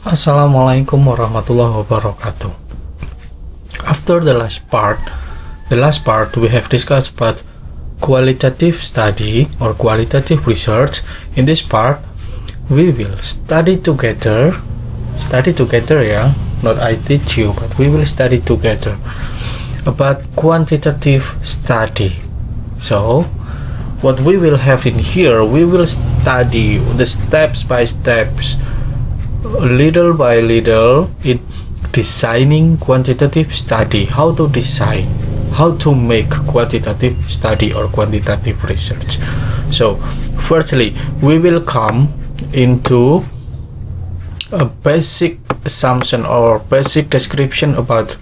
Assalamualaikum warahmatullahi wabarakatuh. After the last part we have discussed about qualitative study or qualitative research. In this part we will study together, yeah, not I teach you, but we will study together about quantitative study. So what we will have in here, we will study the steps by steps, little by little, in designing quantitative study, how to design, how to make quantitative study or quantitative research. So firstly we will come into a basic assumption or basic description about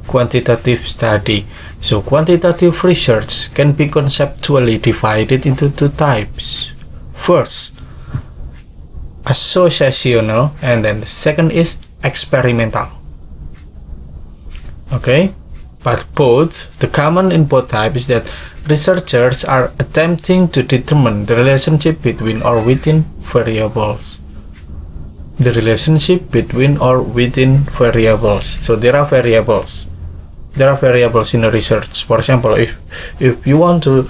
quantitative study. So quantitative research can be conceptually divided into two types. First, associational, and then the second is experimental. Okay, but the common in both types is that researchers are attempting to determine the relationship between or within variables. The relationship between or within variables. So there are variables. There are variables in the research. For example, if you want to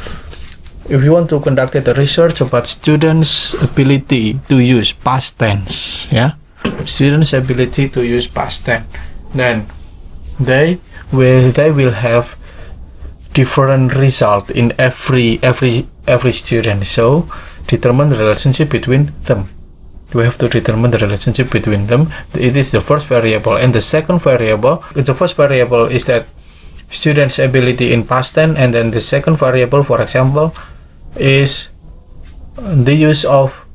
conduct a research about students' ability to use past tense, yeah, students' ability to use past tense, then they will have different result in every student. So determine the relationship between them. We have to determine the relationship between them. It is the first variable, and the second variable. The first variable is that students' ability in past tense, and then the second variable, for example, is the use of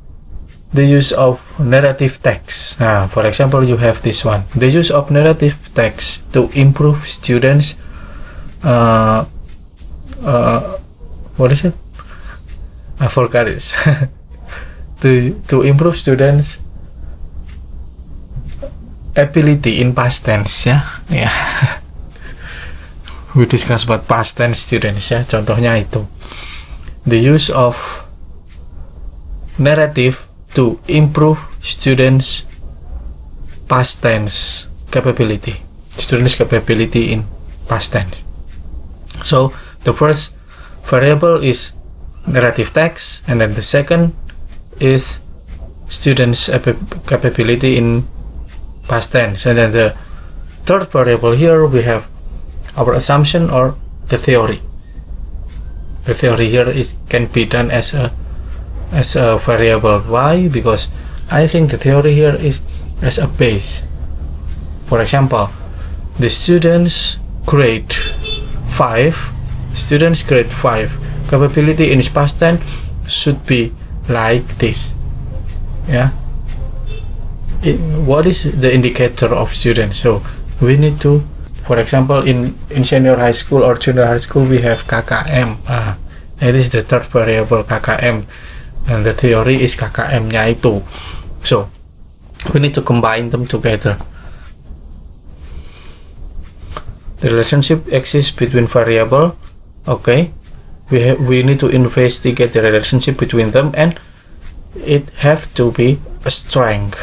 narrative text. For example, you have this one: the use of narrative text to improve students. What is it? I forgot it. to improve students' ability in past tense. Yeah. We discuss about past tense students, ya. Contohnya itu. The use of narrative to improve students' past tense capability. Students' capability in past tense. So the first variable is narrative text, and then the second is students' capability in past tense, and then the third variable here we have our assumption or the theory. The theory here can be done as a variable. Why? Because I think the theory here is as a base. For example, the students grade 5 capability in his past tense should be like this. Yeah. What is the indicator of students? So we need to, for example, in senior high school or junior high school, we have KKM. That is the third variable, KKM, and the theory is KKM-nya itu. So we need to combine them together. The relationship exists between variable. Okay, we need to investigate the relationship between them, and it have to be a strength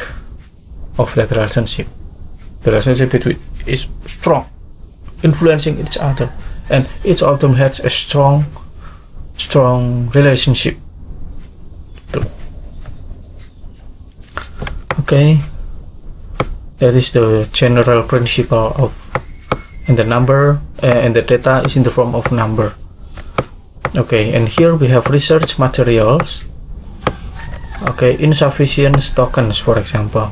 of that relationship. The relationship between is strong, influencing each other, and each of them has a strong relationship. Okay, that is the general principle of, and the number and the data is in the form of number. Okay, and here we have research materials. Okay, insufficient tokens, for example.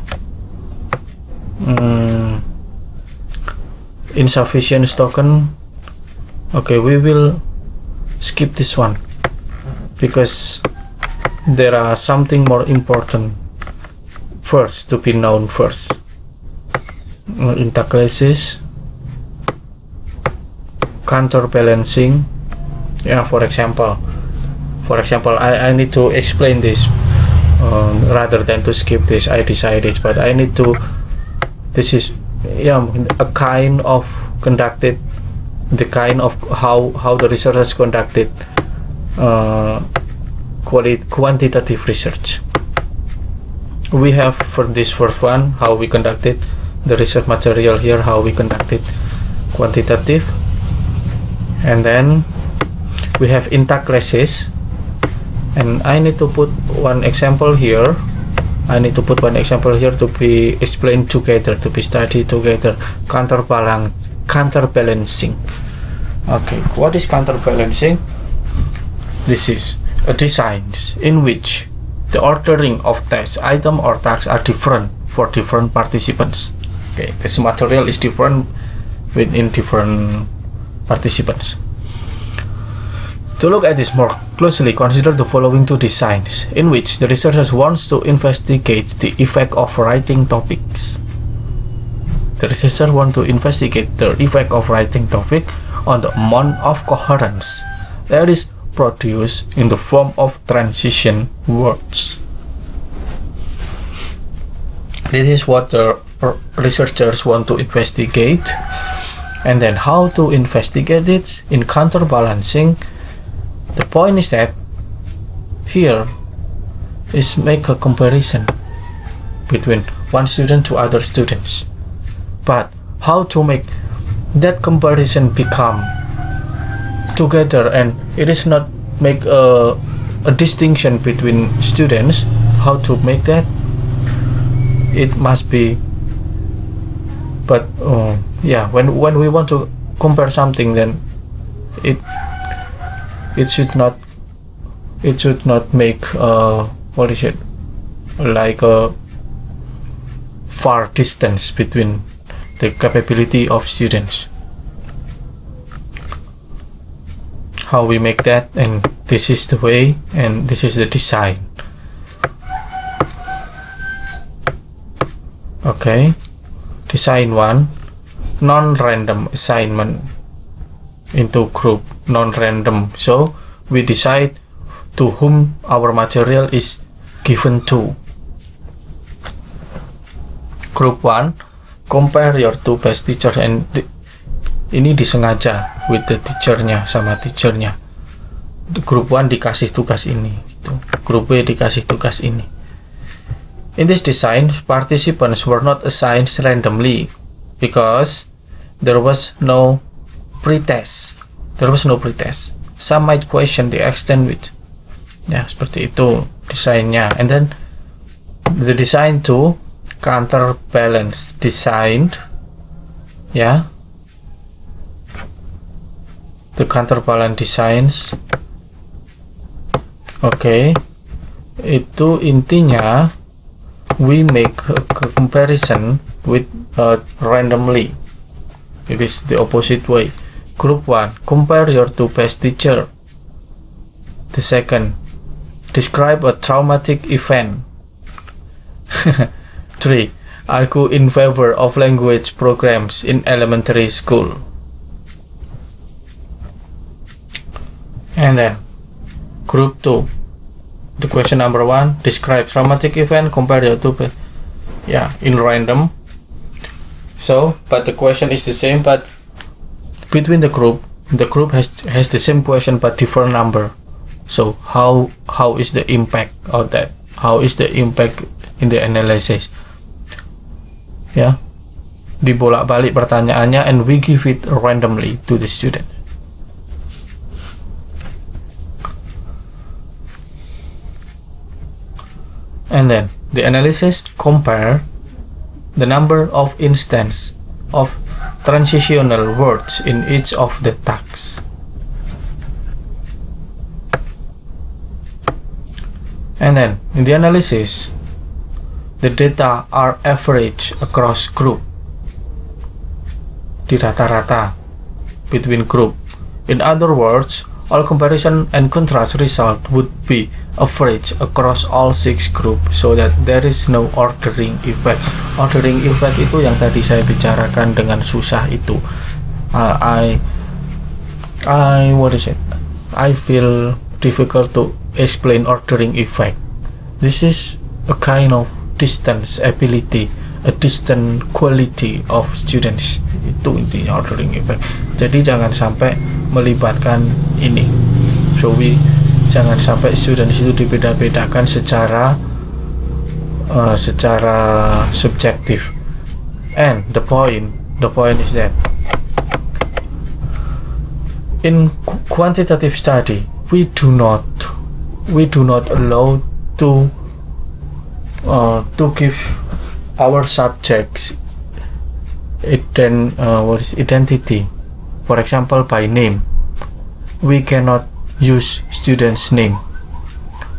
Insufficient token. Okay, we will skip this one because there are something more important first to be known first. Interclasses, counterbalancing. Yeah, for example, I need to explain this rather than to skip this. I decided, but I need to. This is a kind of conducted, the kind of how the research is conducted, quantitative research. we have for this first one how we conducted the research material here, how we conducted quantitative, and then we have intact classes, and I need to put one example here. To be explained together, to be studied together. Counterbalancing. Okay, what is counterbalancing? This is a design in which the ordering of test item or tasks are different for different participants. Okay, this material is different within different participants. To look at this more closely, consider the following two designs in which the researchers wants to investigate the effect of writing topics. The researcher want to investigate the effect of writing topic on the amount of coherence that is produced in the form of transition words. This is what the researchers want to investigate, and then how to investigate it in counterbalancing. The point is that here is make a comparison between one student to other students, but how to make that comparison become together, and it is not make a distinction between students. How to make that? It must be, but when we want to compare something, then it should not make like a far distance between the capability of students. How we make that, and this is the way, and this is the design. Okay, design 1, non-random assignment into group, non-random. So we decide to whom our material is given to. Group 1, compare your two best teachers, and ini disengaja with the teachernya, sama teachernya. Group 1 dikasih tugas ini, group B dikasih tugas ini. In this design, participants were not assigned randomly because there was no pretest. Some might question the extent with. Ya, seperti itu desainnya. And then the design 2, counterbalance design. Ya. The counterbalance designs. Okay. Itu intinya we make a comparison with randomly. It is the opposite way. Group 1, compare your two best teacher. The second, describe a traumatic event. 3, argue in favor of language programs in elementary school. And then group 2, the question number 1, describe traumatic event, compare your two best. Yeah, in random. So, but the question is the same, but between the group has the same question but different number. So how is the impact of that? How is the impact in the analysis? Yeah, dibolak-balik pertanyaannya, and we give it randomly to the student. And then the analysis compare the number of instances of transitional words in each of the tasks. And then in the analysis, the data are averaged across group. Di rata-rata between group. In other words, all comparison and contrast result would be average across all 6 groups, so that there is no ordering effect. Ordering effect itu yang tadi saya bicarakan dengan susah itu. I feel difficult to explain ordering effect. This is a kind of distance ability, a distant quality of students. Itu intinya ordering effect. Jadi jangan sampai melibatkan ini. So jangan sampai students itu dibeda-bedakan secara secara subjektif. And the point is that in quantitative study we do not allow to give our subjects identity. For example, by name, we cannot use student's name.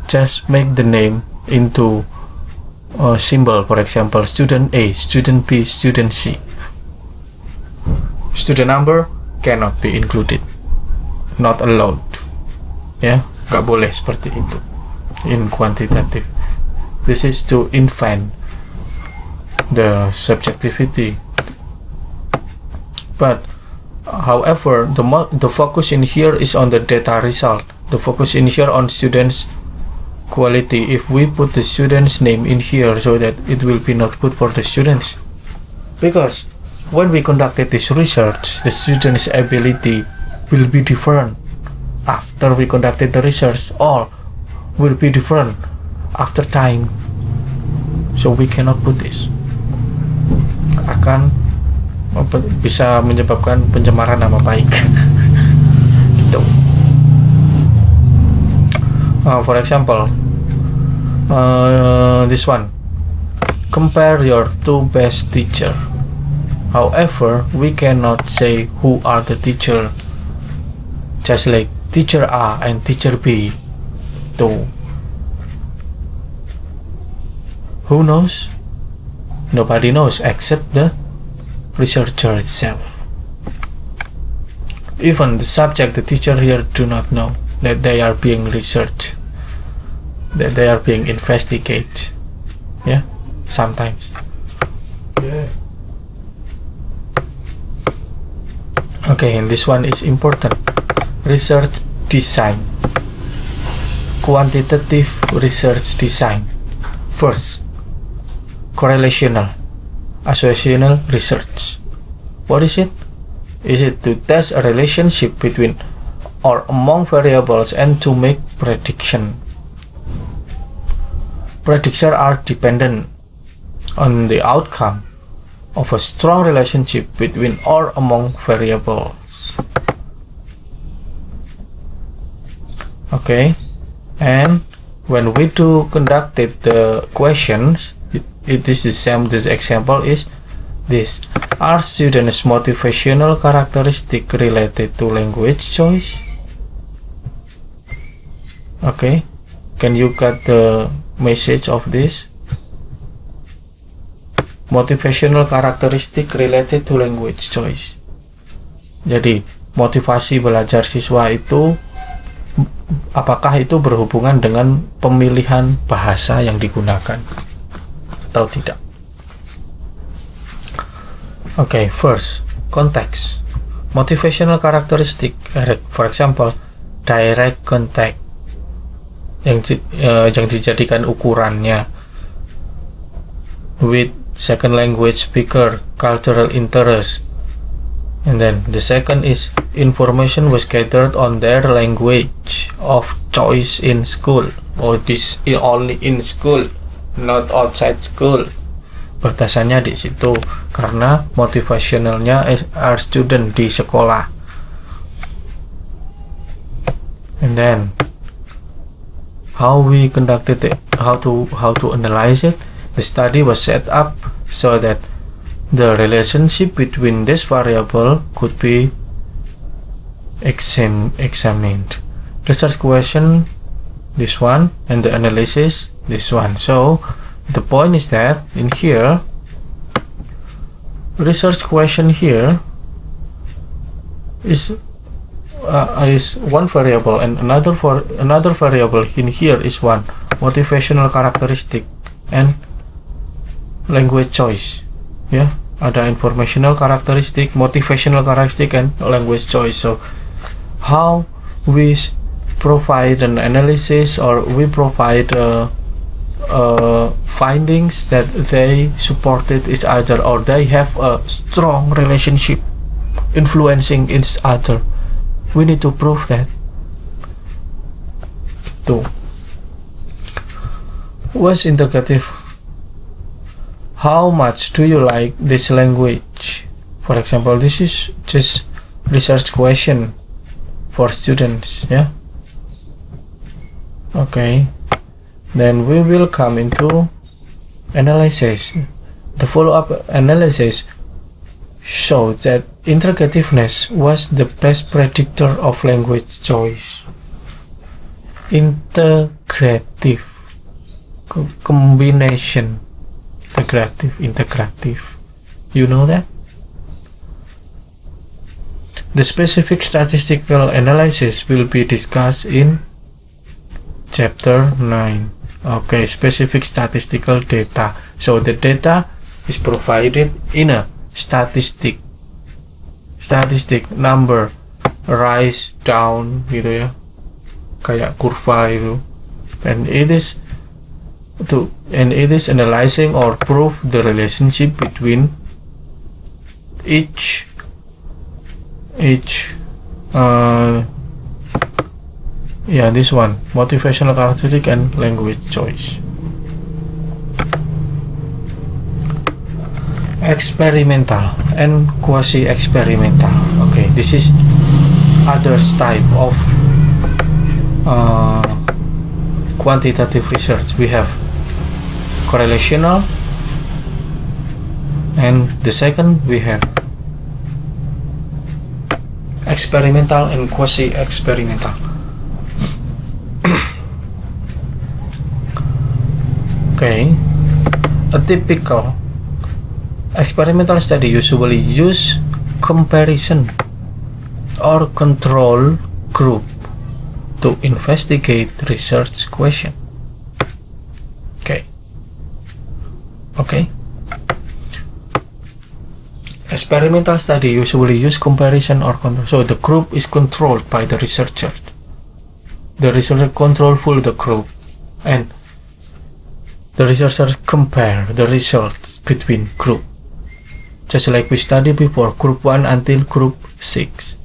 Just make the name into a symbol. For example, student A, student B, student C. Student number cannot be included, not allowed. Ya, nggak boleh seperti itu in quantitative. This is to invent the subjectivity. But however, the focus in here is on the data result. The focus in here on students' quality. If we put the student's name in here, so that it will be not good for the students, because when we conducted this research, the students' ability will be different after we conducted the research, or will be different after time. So we cannot put this. Akan bisa menyebabkan pencemaran nama baik. Gitu. For example, this one, compare your two best teacher. However, we cannot say who are the teacher, just like teacher A and teacher B. So, who knows? Nobody knows except the researcher itself. Even the subject, the teacher here, do not know that they are being researched, that they are being investigated. Yeah, sometimes. Yeah. Okay, and this one is important. Research design. Quantitative research design. First, correlational, associational research. What is it? Is it to test a relationship between or among variables and to make prediction? Predictions are dependent on the outcome of a strong relationship between or among variables. Okay, and when we conducted the questions, it is the same. This example is this: are students' motivational characteristic related to language choice? Okay, can you get the message of this? Motivational characteristic related to language choice. Jadi, motivasi belajar siswa itu, apakah itu berhubungan dengan pemilihan bahasa yang digunakan atau tidak? Okay, first, context. Motivational characteristic, for example, direct contact, yang dijadikan ukurannya, with second language speaker, cultural interest. And then the second is information was gathered on their language of choice in school. Oh, this is only in school, not outside school. Batasannya di situ karena motivationalnya are student di sekolah. And then how we conducted it, how to analyze it. The study was set up so that the relationship between this variable could be examined. Research question, this one, and the analysis, this one. So the point is that in here, research question here is one variable, and another variable in here is one motivational characteristic and language choice. Ya, ada informational characteristic, motivational characteristic, and language choice. So how we provide an analysis, or we provide findings that they supported each other, or they have a strong relationship influencing each other. We need to prove that. Two. What's integrative how much do you like this language? For example, this is just research question for students, yeah. Okay, then we will come into analysis. The follow-up analysis showed that interrogativeness was the best predictor of language choice. Integrative combination, integrative, you know that? The specific statistical analysis will be discussed in chapter 9. Okay, specific statistical data. So the data is provided in a statistic number, rise, down gitu ya, kayak kurva itu, and it is analyzing or prove the relationship between each this one, motivational characteristic and language choice. Experimental and quasi-experimental. Okay, this is other type of quantitative research. We have correlational, and the second we have experimental and quasi-experimental. Okay, a typical experimental study usually use comparison or control group to investigate research question. Okay. Experimental study usually use comparison or control. So the group is controlled by the researcher. The researcher control full the group, and the researchers compare the results between group. Just like we studied before, group 1 until group 6.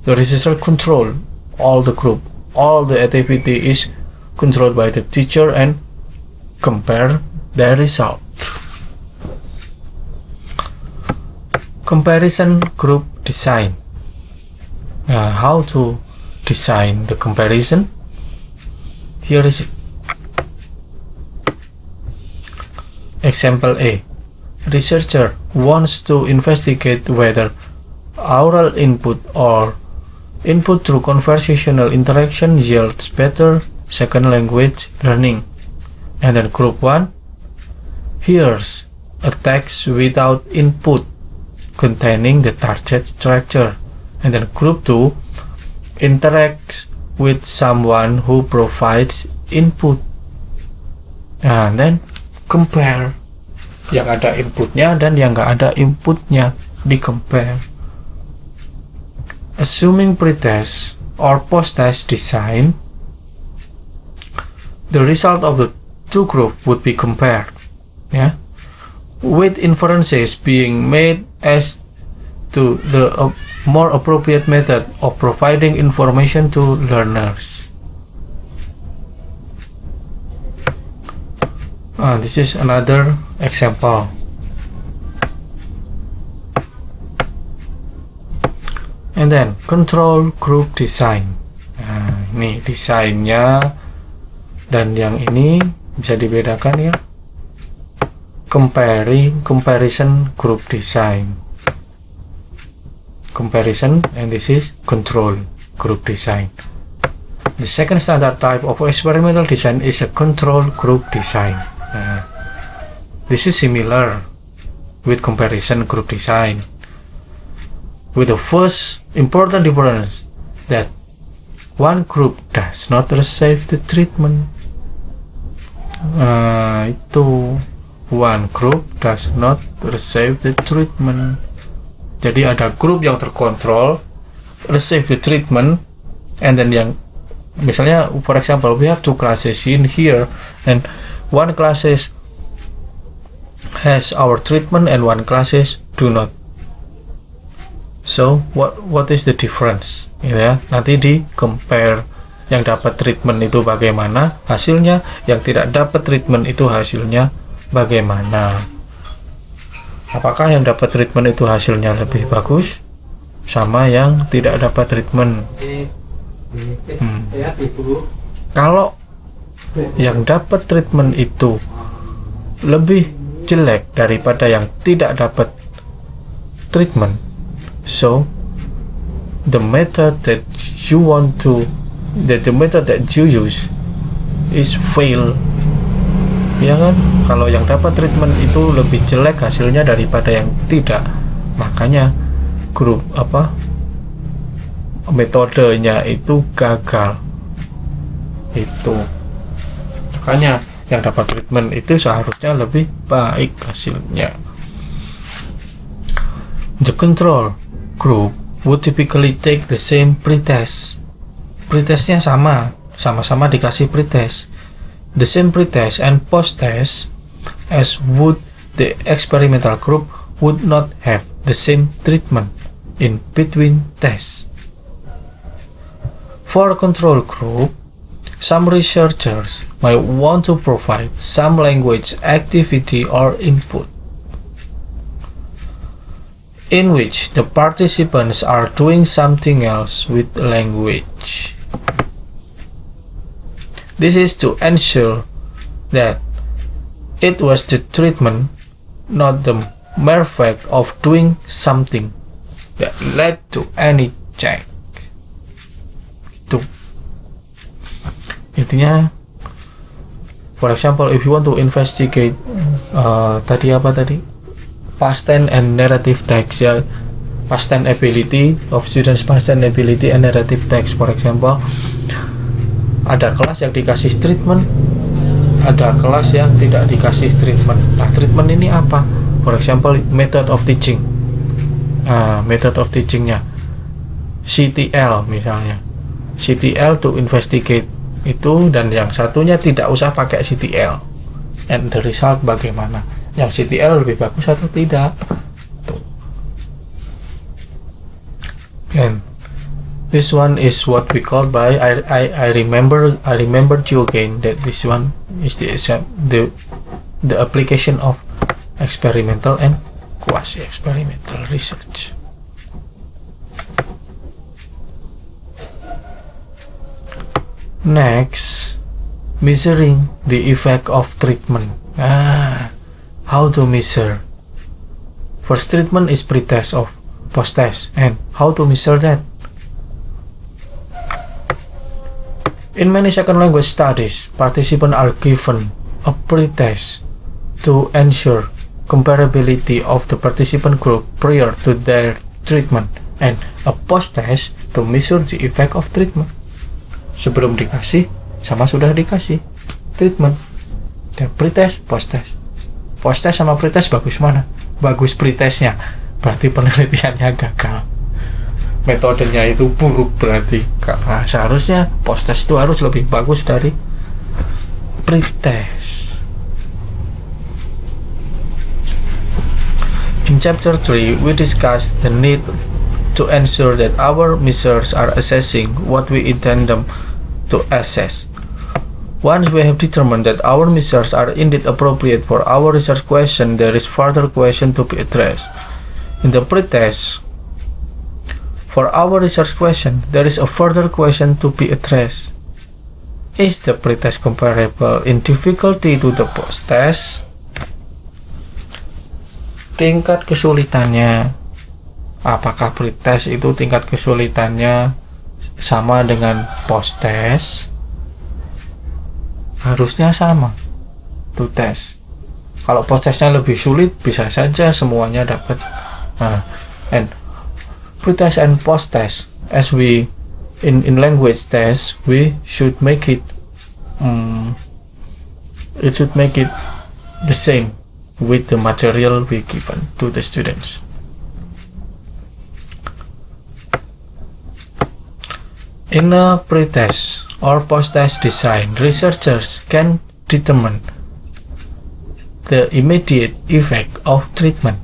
The researcher control all the group. All the activity is controlled by the teacher and compare their result. Comparison group design. How to design the comparison? Here is it. Example A. Researcher wants to investigate whether oral input or input through conversational interaction yields better second language learning. And then group 1 hears a text without input containing the target structure. And then group 2 interacts with someone who provides input. And then compare yang ada inputnya dan yang nggak ada inputnya, di compare. Assuming pretest or post-test design, the result of the two groups would be compared, with inferences being made as to the more appropriate method of providing information to learners. This is another example. And then control group design. Ini desainnya, dan yang ini bisa dibedakan ya. Comparison group design. Comparison, and this is control group design. The second standard type of experimental design is a control group design. This is similar with comparison group design, with the first important difference that one group does not receive the treatment. Itu one group does not receive the treatment. Jadi ada grup yang terkontrol receive the treatment, and then yang misalnya, for example, we have two classes in here, and one classes has our treatment and one classes do not. So what is the difference? Nanti di compare, yang dapat treatment itu bagaimana hasilnya, yang tidak dapat treatment itu hasilnya bagaimana. Apakah yang dapat treatment itu hasilnya lebih bagus sama yang tidak dapat treatment? Kalau yang dapat treatment itu lebih jelek daripada yang tidak dapat treatment, so the method that you use is fail. Ya kan? Kalau yang dapat treatment itu lebih jelek hasilnya daripada yang tidak, makanya grup metodenya itu gagal. Itu makanya yang dapat treatment itu seharusnya lebih baik hasilnya. The control group would typically take the same pretest. Pretestnya sama-sama dikasih pretest, the same pretest and post-test as would the experimental group would not have the same treatment in between tests. For a control group, some researchers might want to provide some language activity or input in which the participants are doing something else with language. This is to ensure that it was the treatment, not the mere fact of doing something, that led to any change. Itu intinya. For example, if you want to investigate past tense and narrative text, ya, past tense ability of students, past tense ability and narrative text. For example, ada kelas yang dikasih treatment, ada kelas yang tidak dikasih treatment. Nah, treatment ini apa? For example, method of teaching. Method of teachingnya CTL misalnya. CTL to investigate itu, dan yang satunya tidak usah pakai CTL. And the result bagaimana? Yang CTL lebih bagus atau tidak? Tuh. And this one is what we call by I remembered you again that this one is the application of experimental and quasi-experimental research. Next, measuring the effect of treatment. How to measure? First treatment is pre-test of post-test, and how to measure that? In many second language studies, participants are given a pre-test to ensure comparability of the participant group prior to their treatment, and a post-test to measure the effect of treatment. Sebelum dikasih sama sudah dikasih treatment. Dan pre-test, post-test. Post-test sama pre-test bagus mana? Bagus pre-testnya, berarti penelitiannya gagal. Metodenya itu buruk berarti. Karena seharusnya post-test itu harus lebih bagus dari pre-test. In chapter 3, we discussed the need to ensure that our measures are assessing what we intend them to assess. Once we have determined that our measures are indeed appropriate for our research question, there is further question to be addressed. In the pre-test, for our research question, there is a further question to be addressed. Is the pre-test comparable in difficulty to the post-test? Tingkat kesulitannya, apakah pre-test itu tingkat kesulitannya sama dengan post-test? Harusnya sama to test. Kalau post-testnya lebih sulit, bisa saja semuanya dapat. And pre-test and post-test, as we in language test, we should make it should make it the same with the material we given to the students. In a pre-test or post-test design, researchers can determine the immediate effect of treatment.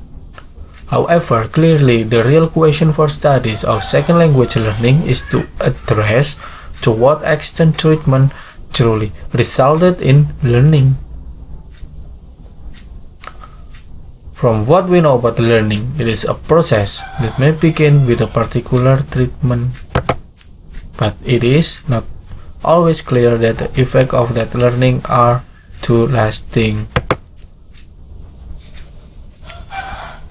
However, clearly the real question for studies of second language learning is to address to what extent treatment truly resulted in learning. From what we know about learning, it is a process that may begin with a particular treatment, but it is not always clear that the effects of that learning are too lasting.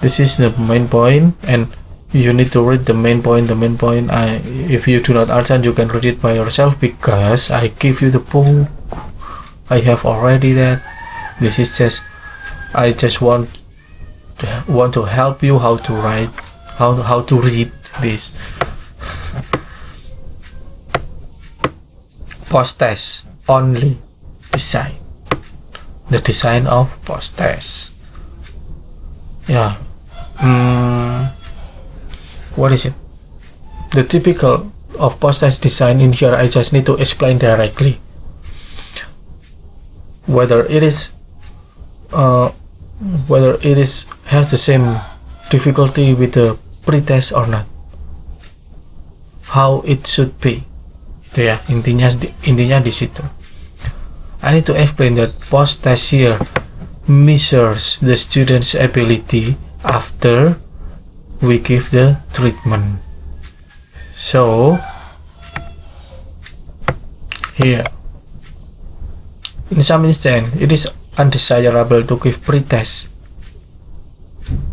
This is the main point, and you need to read the main point. If you do not understand, you can read it by yourself, because I give you the book. I have already that. This is just, I just want to help you how to write, how to read this. Post-test only design. The design of post-test. Yeah. What is it? The typical of post-test design in here, I just need to explain directly. Whether it is has the same difficulty with the pre-test or not. How it should be. Ya, intinya di situ. I need to explain that post-test here measures the student's ability after we give the treatment. So here, in some instance, it is undesirable to give pre-test,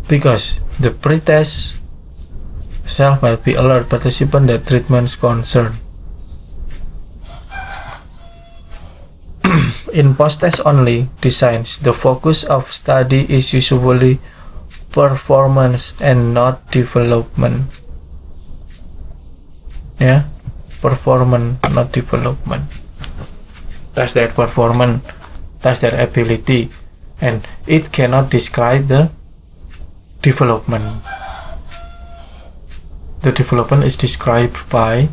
because the pre-test self might be alert participant that treatment's concern. In post-test only designs, the focus of study is usually performance and not development. Yeah, performance, not development. That's their performance, that's their ability, and it cannot describe the development. The development is described by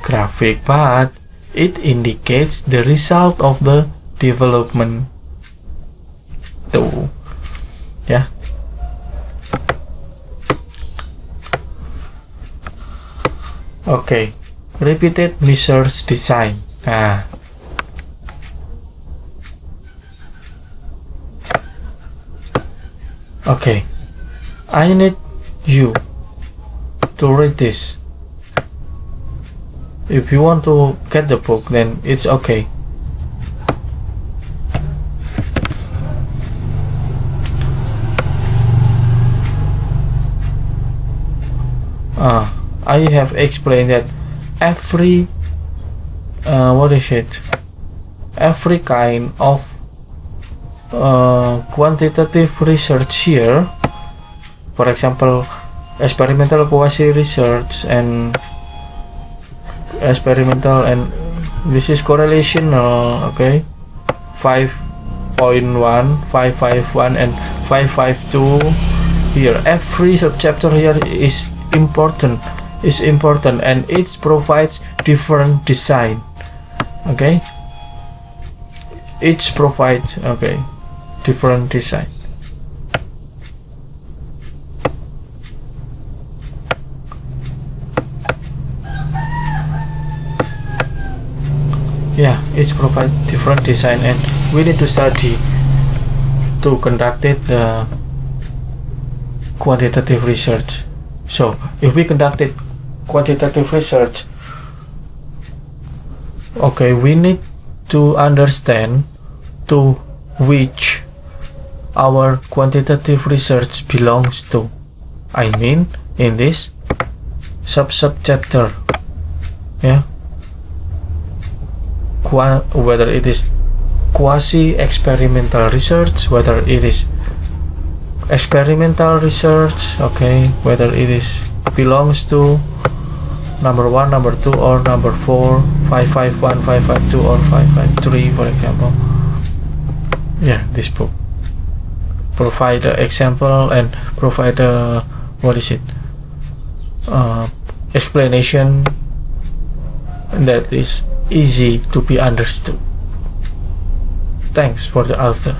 graphic, but it indicates the result of the development too. Yeah. Okay. Repeated measures design. Okay. I need you to read this. If you want to get the book, then it's okay. I have explained that every every kind of quantitative research here, for example, experimental quasi research and experimental, and this is correlational. Okay, 5.1, 551 and 552 here. Every subchapter here is important, and it provides different design. Okay, each provides different design. Yeah, each provide different design, and we need to study to conduct the quantitative research. So if we conducted quantitative research, okay, we need to understand to which our quantitative research belongs to. I mean, in this subchapter. Yeah, whether it is quasi-experimental research, whether it is experimental research, okay, whether it is belongs to number 1, number 2, or number 4, 551, 552, or 553, for example. Yeah, this book provide the example and provide the explanation that is easy to be understood. Thanks for the author.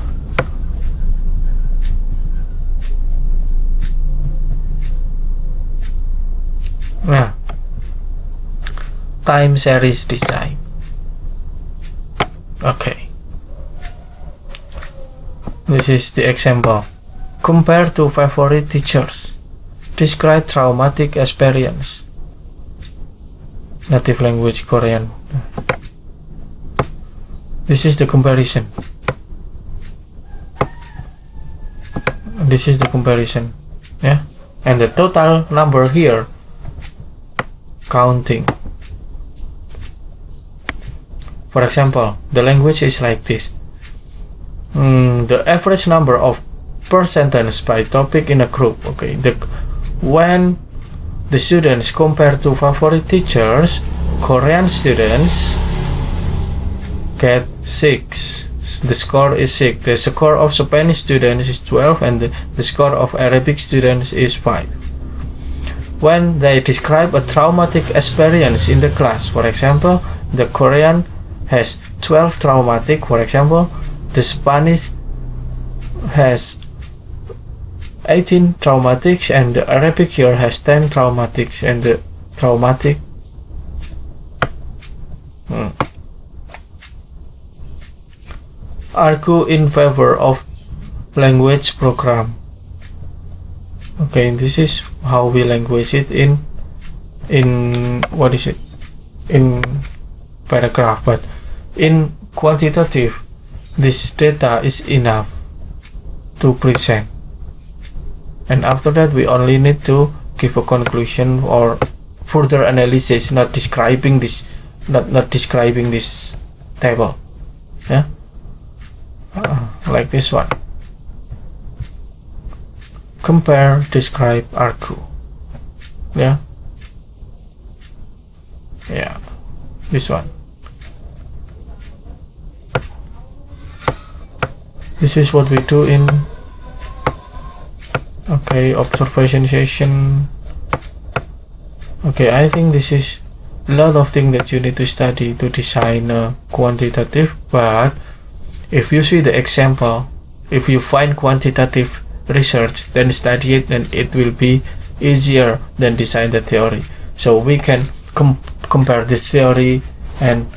Now, time series design. Okay, this is the example. Compare to favorite teachers. Describe traumatic experience. Native language Korean. This is the comparison. This is the comparison. Yeah. And the total number here. Counting. For example, the language is like this. The average number of per sentence by topic in a group. Okay. When the students compare to favorite teachers, Korean students get 6. The score is 6. The score of Spanish students is 12, and the score of Arabic students is 5. When they describe a traumatic experience in the class, for example, the Korean has 12 traumatic, for example, the Spanish has 18 traumatics, and the Arabic here has 10 traumatics, and the traumatic argue in favor of language program. Okay, this is how we language it in what is it, in paragraph. But in quantitative, this data is enough to present, and after that we only need to give a conclusion or further analysis, not describing this table. Yeah, like this one. Compare, describe, argue. Yeah, this one. This is what we do in observation session. Okay, I think this is a lot of things that you need to study to design a quantitative. But if you see the example, if you find quantitative research, then study it, and it will be easier than design the theory. So we can compare the theory and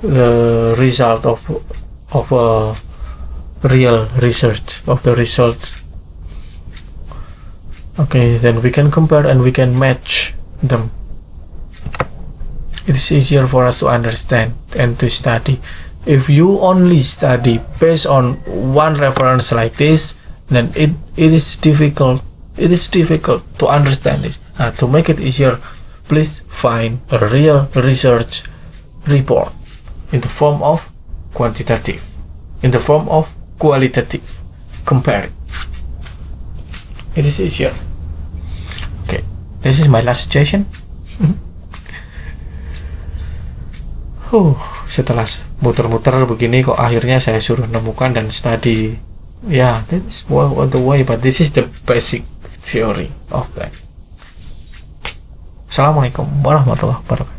the result of a real research, of the results. Okay, then we can compare and we can match them. It is easier for us to understand and to study. If you only study based on one reference like this, then it is difficult. It is difficult to understand it. To make it easier, please find a real research report in the form of quantitative, in the form of qualitative. Compare it. It is easier. Okay, this is my last suggestion. Setelah muter-muter begini, kok akhirnya saya suruh nemukan dan study. Yeah, that's one of the way, but this is the basic theory of that. Assalamualaikum warahmatullahi wabarakatuh.